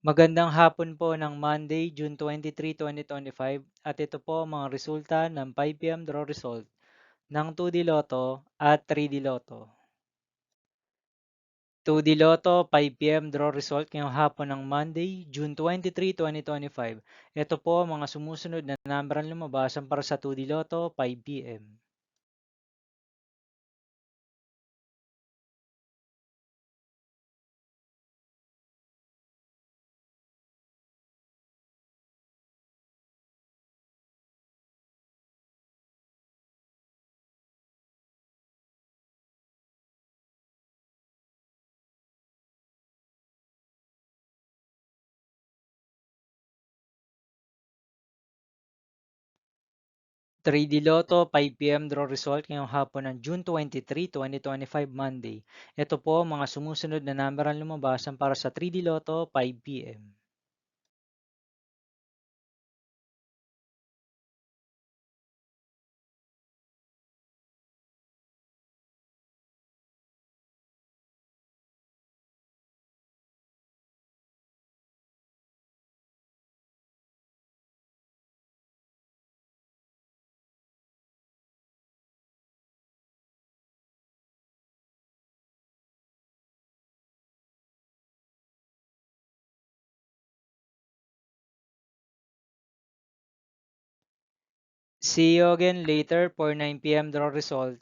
Magandang hapon po ng Monday, June 23, 2025 at ito po ang mga resulta ng 5 PM draw result ng 2D Lotto at 3D Lotto. 2D Lotto 5 PM draw result ngayong hapon ng Monday, June 23, 2025. Ito po ang mga sumusunod na number ang lumabasan para sa 2D Lotto 5 PM. 3D Lotto 5 PM draw result ngayong hapon ng June 23, 2025 Monday. Ito po ang mga sumusunod na number ang lumabasan para sa 3D Lotto 5 PM. See you again later for 9 PM draw result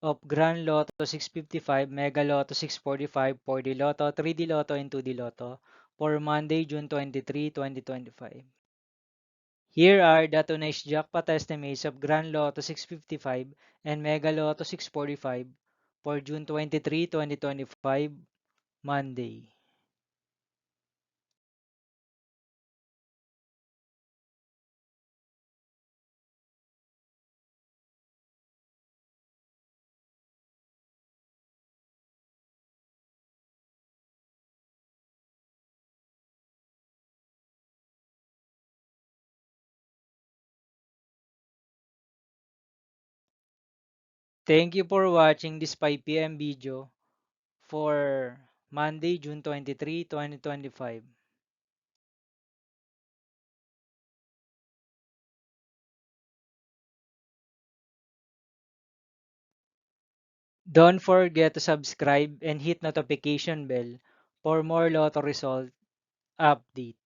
of Grand Lotto 655, Mega Lotto 645, 4D Lotto, 3D Lotto, and 2D Lotto for Monday, June 23, 2025. Here are the tonight's jackpot estimates of Grand Lotto 655 and Mega Lotto 645 for June 23, 2025, Monday. Thank you for watching this 5 PM video for Monday, June 23, 2025. Don't forget to subscribe and hit notification bell for more Lotto result update.